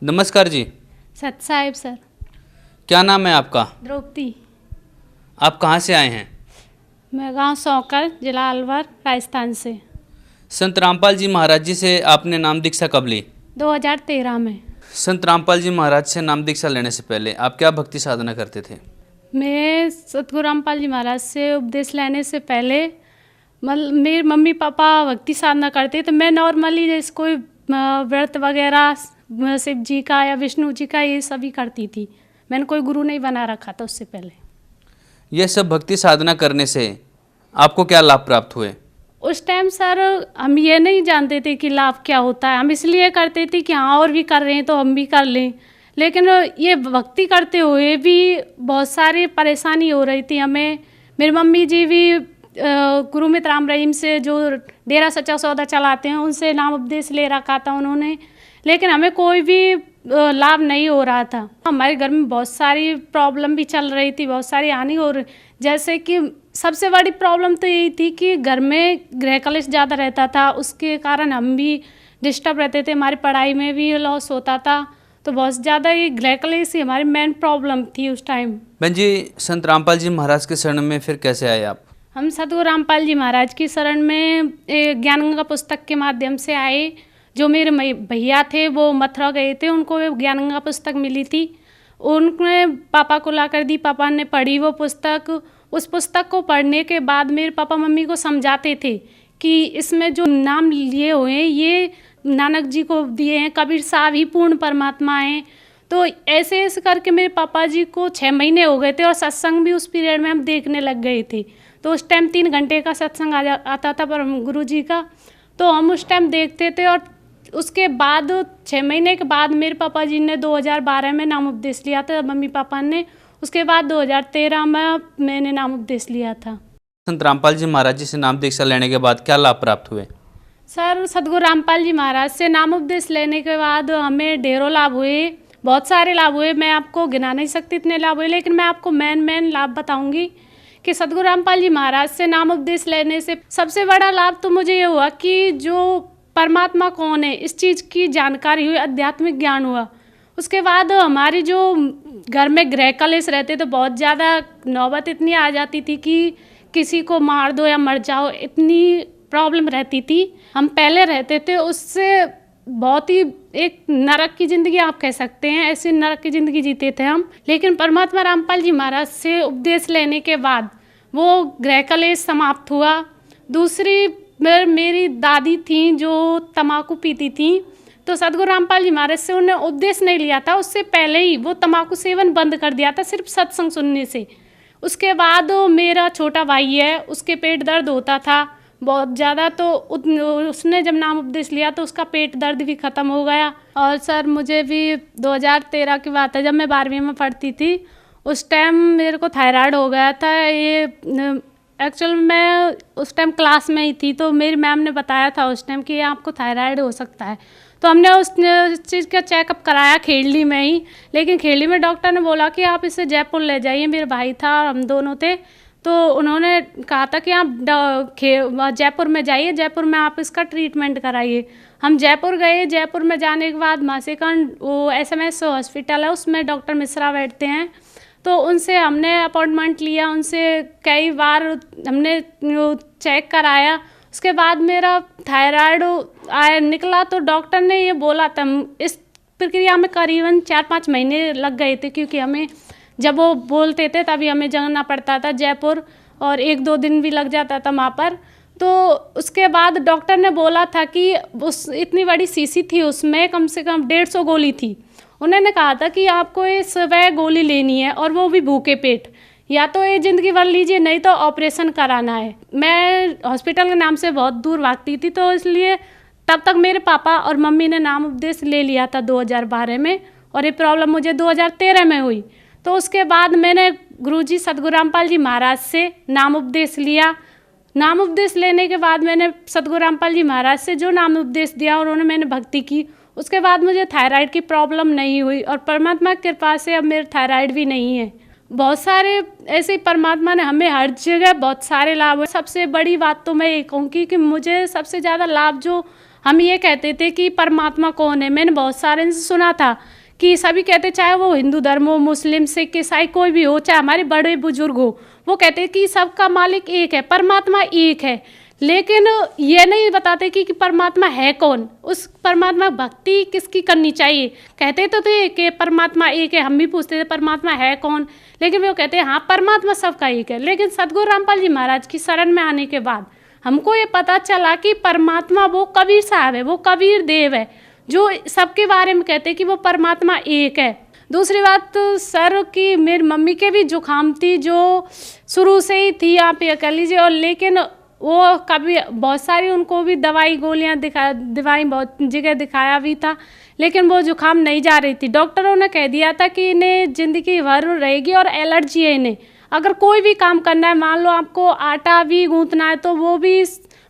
नमस्कार जी। सत साहिब सर। क्या नाम है आपका? द्रौपदी। आप कहाँ से आए हैं? मैं गांव सौकर, जिला अलवर, राजस्थान से। संत रामपाल जी महाराज जी से आपने नाम दीक्षा कब ली? 2013 में। संत रामपाल जी महाराज से नाम दीक्षा लेने से पहले आप क्या भक्ति साधना करते थे? मैं सतगुरु रामपाल जी महाराज से उपदेश लेने से पहले मेरे मम्मी पापा भक्ति साधना करते, तो मैं नॉर्मली जैसे कोई व्रत वगैरह शिव जी का या विष्णु जी का ये सभी करती थी। मैंने कोई गुरु नहीं बना रखा था उससे पहले। यह सब भक्ति साधना करने से आपको क्या लाभ प्राप्त हुए? उस टाइम सर हम ये नहीं जानते थे कि लाभ क्या होता है। हम इसलिए करते थे कि हाँ और भी कर रहे हैं तो हम भी कर लें। लेकिन ये भक्ति करते हुए भी बहुत सारी परेशानी हो रही थी हमें। मेरी मम्मी जी भी गुरु मित्र राम रहीम से जो डेरा सच्चा सौदा चलाते हैं उनसे नाम उपदेश ले रखा था उन्होंने, लेकिन हमें कोई भी लाभ नहीं हो रहा था। हमारे घर में बहुत सारी प्रॉब्लम भी चल रही थी, बहुत सारी हानि हो रही, जैसे कि सबसे बड़ी प्रॉब्लम तो यही थी कि घर में गृह कलेश ज़्यादा रहता था, उसके कारण हम भी डिस्टर्ब रहते थे, हमारी पढ़ाई में भी लॉस होता था। तो बहुत ज़्यादा ये गृह कलेश ही हमारी मेन प्रॉब्लम थी उस टाइम। बहन जी, संत रामपाल जी महाराज के शरण में फिर कैसे आए आप? हम सतगुरु रामपाल जी महाराज की शरण में ज्ञान गंगा पुस्तक के माध्यम से आए। जो मेरे भैया थे वो मथुरा गए थे, उनको ज्ञान गंगा पुस्तक मिली थी, उनने पापा को ला कर दी। पापा ने पढ़ी वो पुस्तक। उस पुस्तक को पढ़ने के बाद मेरे पापा मम्मी को समझाते थे कि इसमें जो नाम लिए हुए हैं ये नानक जी को दिए हैं, कबीर साहब ही पूर्ण परमात्मा हैं। तो ऐसे ऐसे करके मेरे पापा जी को 6 महीने हो गए थे और सत्संग भी उस पीरियड में हम देखने लग गए थे। तो उस टाइम 3 घंटे का सत्संग आता था परम गुरु जी का, तो हम उस टाइम देखते थे। और उसके बाद 6 महीने के बाद मेरे पापा जी ने 2012 में नाम उपदेश लिया था, मम्मी पापा ने। उसके बाद 2013 में मैंने नाम उपदेश लिया था। संत रामपाल जी महाराज जी से नाम दीक्षा लेने के बाद क्या लाभ प्राप्त हुए? सर सतगुरु रामपाल जी महाराज से नाम उपदेश लेने के बाद हमें ढेरों लाभ हुए, बहुत सारे लाभ हुए। मैं आपको गिना नहीं सकती इतने लाभ हुए, लेकिन मैं आपको मेन लाभ बताऊंगी कि सतगुरु रामपाल जी महाराज से नाम उपदेश लेने से सबसे बड़ा लाभ तो मुझे ये हुआ कि जो परमात्मा कौन है इस चीज़ की जानकारी हुई, आध्यात्मिक ज्ञान हुआ। उसके बाद हमारी जो घर में गृह कलेश रहते तो बहुत ज़्यादा नौबत इतनी आ जाती थी कि किसी को मार दो या मर जाओ, इतनी प्रॉब्लम रहती थी। हम पहले रहते थे उससे बहुत ही एक नरक की ज़िंदगी आप कह सकते हैं, ऐसी नरक की ज़िंदगी जीते थे हम। लेकिन परमात्मा रामपाल जी महाराज से उपदेश लेने के बाद वो गृह कलेश समाप्त हुआ। दूसरी मेरी दादी थी जो तम्बाकू पीती थी, तो सतगुरु रामपाल जी महाराज से उन्हें उपदेश नहीं लिया था, उससे पहले ही वो तम्बाकू सेवन बंद कर दिया था सिर्फ सत्संग सुनने से। उसके बाद मेरा छोटा भाई है, उसके पेट दर्द होता था बहुत ज़्यादा, तो उसने जब नाम उपदेश लिया तो उसका पेट दर्द भी ख़त्म हो गया। और सर मुझे भी 2013 की बात है, जब मैं 12वीं में पढ़ती थी उस टाइम मेरे को थायराइड हो गया था। ये एक्चुअल मैं उस टाइम क्लास में ही थी, तो मेरी मैम ने बताया था उस टाइम कि आपको थायराइड हो सकता है। तो हमने उस चीज़ का चेकअप कराया खेड़ली में ही, लेकिन खेड़ली में डॉक्टर ने बोला कि आप इसे जयपुर ले जाइए। मेरे भाई था और हम दोनों थे, तो उन्होंने कहा था कि आप जयपुर में जाइए, जयपुर में आप इसका ट्रीटमेंट कराइए। हम जयपुर गए। जयपुर में जाने के बाद मासेकंड वो SMS हॉस्पिटल है, उसमें डॉक्टर मिश्रा बैठते हैं, तो उनसे हमने अपॉइंटमेंट लिया। उनसे कई बार हमने चेक कराया। उसके बाद मेरा थायराइड निकला, तो डॉक्टर ने ये बोला था, इस प्रक्रिया में करीबन 4-5 महीने लग गए थे, क्योंकि हमें जब वो बोलते थे तभी हमें जाना पड़ता था जयपुर, और 1-2 दिन भी लग जाता था वहाँ पर। तो उसके बाद डॉक्टर ने बोला था कि उस इतनी बड़ी शीशी थी, उसमें कम से कम 150 गोली थी। उन्होंने कहा था कि आपको ये सुबह गोली लेनी है और वो भी भूखे पेट, या तो ये ज़िंदगी भर लीजिए नहीं तो ऑपरेशन कराना है। मैं हॉस्पिटल के नाम से बहुत दूर भागती थी, तो इसलिए तब तक मेरे पापा और मम्मी ने नाम उपदेश ले लिया था 2012 में, और ये प्रॉब्लम मुझे 2013 में हुई। तो उसके बाद मैंने गुरुजी सतगुरु रामपाल जी महाराज से नाम उपदेश लिया। नाम उपदेश लेने के बाद मैंने सतगुरु रामपाल जी महाराज से जो नाम उपदेश दिया और उन्होंने मैंने भक्ति की, उसके बाद मुझे थायराइड की प्रॉब्लम नहीं हुई, और परमात्मा की कृपा से अब मेरे थायराइड भी नहीं है। बहुत सारे ऐसे परमात्मा ने हमें हर जगह बहुत सारे लाभ हुए। सबसे बड़ी बात तो मैं ये कहूँगी कि मुझे सबसे ज़्यादा लाभ जो हम ये कहते थे कि परमात्मा कौन है। मैंने बहुत सारे से सुना था कि सभी कहते, चाहे वो हिंदू धर्म हो, मुस्लिम, सिख, ईसाई कोई भी हो, चाहे हमारे बड़े बुजुर्ग हो, वो कहते कि सबका मालिक एक है, परमात्मा एक है। लेकिन ये नहीं बताते कि परमात्मा है कौन, उस परमात्मा भक्ति किसकी करनी चाहिए। कहते तो थे कि परमात्मा एक है, हम भी पूछते थे परमात्मा है कौन, लेकिन वो कहते हैं हाँ परमात्मा सबका एक है। लेकिन सदगुरु रामपाल जी महाराज की शरण में आने के बाद हमको ये पता चला कि परमात्मा वो कबीर साहब है, वो कबीर देव है, जो सबके बारे में कहते हैं कि वो परमात्मा एक है। दूसरी बात तो सर की मेरी मम्मी के भी जुकाम थी, जो शुरू से ही थी, आप ये कह लीजिए। और लेकिन वो कभी बहुत सारी उनको भी दवाई गोलियां दवाई बहुत जगह दिखाया भी था, लेकिन वो जुकाम नहीं जा रही थी। डॉक्टरों ने कह दिया था कि इन्हें ज़िंदगी भर रहेगी और एलर्जी है इन्हें। अगर कोई भी काम करना है, मान लो आपको आटा भी गूंथना है, तो वो भी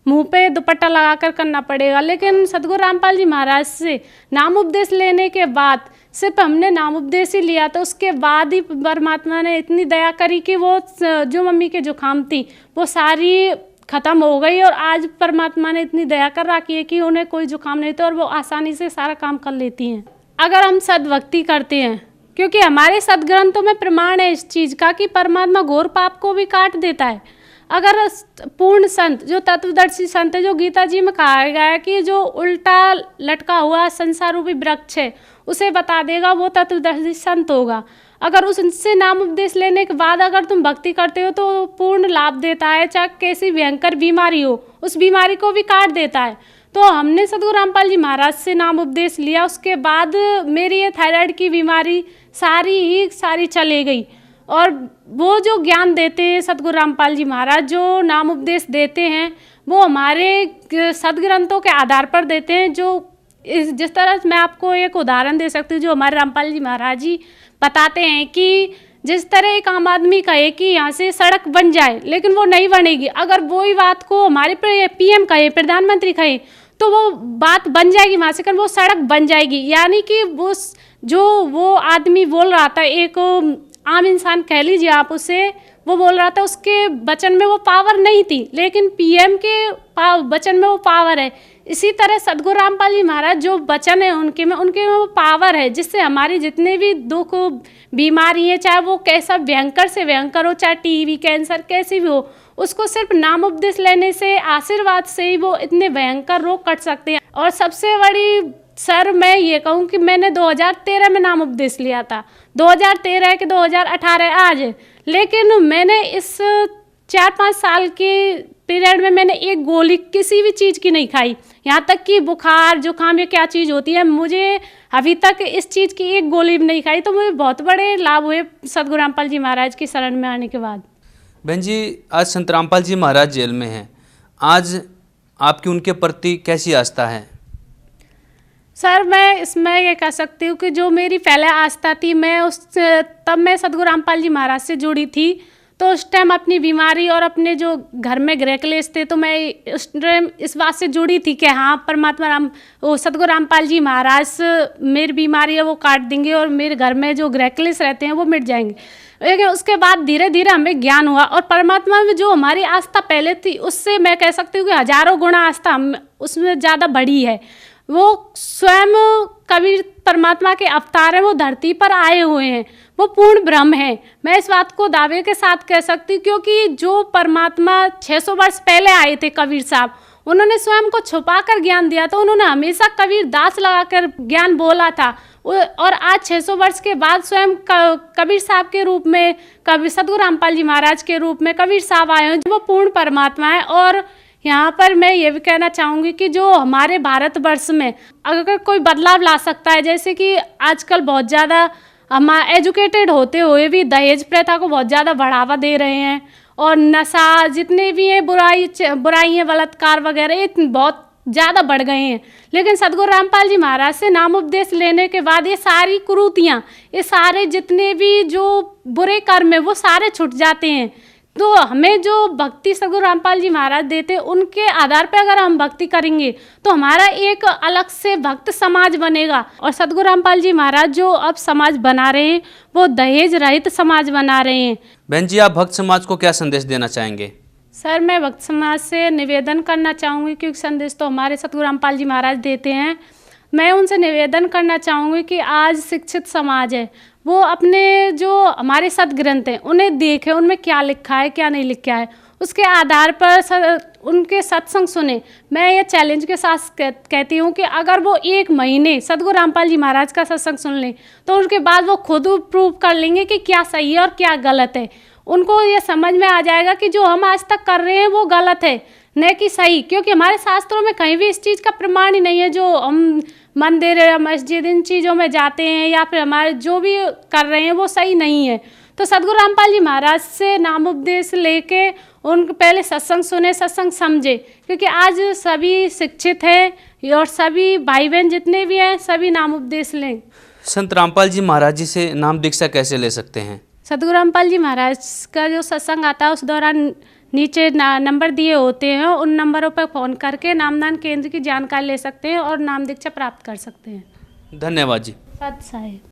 मुंह पे दुपट्टा लगाकर करना पड़ेगा। लेकिन सदगुरु रामपाल जी महाराज से नाम उपदेश लेने के बाद, सिर्फ हमने नाम उपदेश ही लिया, तो उसके बाद ही परमात्मा ने इतनी दया करी कि वो जो मम्मी के जुकाम थी वो सारी ख़त्म हो गई। और आज परमात्मा ने इतनी दया कर रखी है कि उन्हें कोई जुकाम नहीं था और वो आसानी से सारा काम कर लेती हैं, अगर हम सद्भक्ति करते हैं। क्योंकि हमारे सदग्रंथों में प्रमाण है इस चीज़ का कि परमात्मा घोर पाप को भी काट देता है। अगर पूर्ण संत, जो तत्वदर्शी संत है, जो गीता जी में कहा गया है कि जो उल्टा लटका हुआ संसार रूपी वृक्ष है उसे बता देगा, वो तत्वदर्शी संत होगा। अगर उससे नाम उपदेश लेने के बाद अगर तुम भक्ति करते हो तो पूर्ण लाभ देता है, चाहे कैसी भयंकर बीमारी हो उस बीमारी को भी काट देता है। तो हमने सदगुरु रामपाल जी महाराज से नाम उपदेश लिया, उसके बाद मेरी ये थायराइड की बीमारी सारी चले गई। और वो जो ज्ञान देते हैं सदगुरु रामपाल जी महाराज, जो नाम उपदेश देते हैं, वो हमारे सदग्रंथों के आधार पर देते हैं। जो जिस तरह मैं आपको एक उदाहरण दे सकती हूँ, जो हमारे रामपाल जी महाराज जी बताते हैं कि जिस तरह एक आम आदमी कहे कि यहाँ से सड़क बन जाए, लेकिन वो नहीं बनेगी। अगर वही बात को हमारे पीएम कहे, प्रधानमंत्री कहे, तो वो बात बन जाएगी, वहाँ से वो सड़क बन जाएगी। यानी कि वो आदमी बोल रहा था, एक आम इंसान कह लीजिए आप उसे, वो बोल रहा था, उसके वचन में वो पावर नहीं थी, लेकिन पीएम के वचन में वो पावर है। इसी तरह सदगुरु रामपाल जी महाराज जो वचन है उनके में वो पावर है, जिससे हमारी जितने भी दुख बीमारी है, चाहे वो कैसा भयंकर से भयंकर हो, चाहे टीबी, कैंसर, कैसी भी हो, उसको सिर्फ नाम उपदेश लेने से, आशीर्वाद से ही वो इतने भयंकर रोग कट सकते हैं। और सबसे बड़ी सर मैं ये कहूँ कि मैंने 2013 में नाम उपदेश लिया था, 2013 के 2018 आज, लेकिन मैंने इस 4-5 साल के पीरियड में मैंने एक गोली किसी भी चीज़ की नहीं खाई। यहाँ तक कि बुखार जुकाम ये क्या चीज़ होती है, मुझे अभी तक इस चीज़ की एक गोली भी नहीं खाई। तो मुझे बहुत बड़े लाभ हुए सदगुरु रामपाल जी महाराज की शरण में आने के बाद। बहन जी, आज संत रामपाल जी महाराज जेल में हैं, आज आपकी उनके प्रति कैसी आस्था है? सर मैं इसमें ये कह सकती हूँ कि जो मेरी पहले आस्था थी, तब मैं सदगुरु रामपाल जी महाराज से जुड़ी थी। तो उस टाइम अपनी बीमारी और अपने जो घर में गृह क्लेश थे, तो मैं उस टाइम इस बात से जुड़ी थी कि हाँ परमात्मा सदगुरु रामपाल जी महाराज मेरी बीमारी है वो काट देंगे और मेरे घर में जो गृह क्लेश रहते हैं वो मिट जाएंगे। लेकिन उसके बाद धीरे धीरे हमें ज्ञान हुआ और परमात्मा में जो हमारी आस्था पहले थी उससे मैं कह सकती हूँ कि हजारों गुना आस्था उसमें ज़्यादा बढ़ी है। वो स्वयं कबीर परमात्मा के अवतार हैं, वो धरती पर आए हुए हैं, वो पूर्ण ब्रह्म है। मैं इस बात को दावे के साथ कह सकती हूँ, क्योंकि जो परमात्मा 600 वर्ष पहले आए थे कबीर साहब, उन्होंने स्वयं को छुपा कर ज्ञान दिया था। उन्होंने हमेशा कबीर दास लगाकर ज्ञान बोला था। और आज 600 वर्ष के बाद स्वयं कबीर साहब के रूप में, कबीर सदगुरु रामपाल जी महाराज के रूप में कबीर साहब आए हैं, वो पूर्ण परमात्मा है। और यहाँ पर मैं ये भी कहना चाहूँगी कि जो हमारे भारतवर्ष में अगर कोई बदलाव ला सकता है, जैसे कि आजकल बहुत ज़्यादा हम एजुकेटेड होते हुए भी दहेज प्रथा को बहुत ज़्यादा बढ़ावा दे रहे हैं, और नशा जितने भी हैं बुराइयाँ बलात्कार वगैरह ये बहुत ज़्यादा बढ़ गए हैं। लेकिन सदगुरु रामपाल जी महाराज से नाम उपदेश लेने के बाद ये सारी कुरीतियाँ, ये सारे जितने भी जो बुरे कर्म है वो सारे छूट जाते हैं। तो हमें जो भक्ति सदगुरु रामपाल जी महाराज देते, उनके आधार पर अगर हम भक्ति करेंगे तो हमारा एक अलग से भक्त समाज बनेगा। और सदगुरु रामपाल जी महाराज जो अब समाज बना रहे हैं वो दहेज रहित समाज बना रहे हैं। बहन जी, आप भक्त समाज को क्या संदेश देना चाहेंगे? सर, मैं भक्त समाज से निवेदन करना चाहूँगी, क्योंकि संदेश तो हमारे सतगुरु रामपाल जी महाराज देते हैं। मैं उनसे निवेदन करना चाहूँगी कि आज शिक्षित समाज है, वो अपने जो हमारे सदग्रंथ हैं उन्हें देखें, उनमें क्या लिखा है क्या नहीं लिखा है, उसके आधार पर उनके सत्संग सुने। मैं ये चैलेंज के साथ कहती हूँ कि अगर वो 1 महीने सतगुरु रामपाल जी महाराज का सत्संग सुन लें तो उसके बाद वो खुद प्रूव कर लेंगे कि क्या सही है और क्या गलत है। उनको ये समझ में आ जाएगा कि जो हम आज तक कर रहे हैं वो गलत है, न कि सही। क्योंकि हमारे शास्त्रों में कहीं भी इस चीज़ का प्रमाण ही नहीं है जो हम मंदिर या मस्जिद इन चीज़ों में जाते हैं या फिर हमारे जो भी कर रहे हैं वो सही नहीं है। तो सतगुरु रामपाल जी महाराज से नाम उपदेश लेके उनके पहले सत्संग सुने, सत्संग समझे, क्योंकि आज सभी शिक्षित हैं और सभी भाई बहन जितने भी हैं सभी नाम उपदेश लें। संत रामपाल जी महाराज जी से नाम दीक्षा कैसे ले सकते हैं? सतगुरु रामपाल जी महाराज का जो सत्संग आता है उस दौरान नीचे नंबर दिए होते हैं, उन नंबरों पर फ़ोन करके नामदान केंद्र की जानकारी ले सकते हैं और नाम दीक्षा प्राप्त कर सकते हैं। धन्यवाद जी। सत साहिब।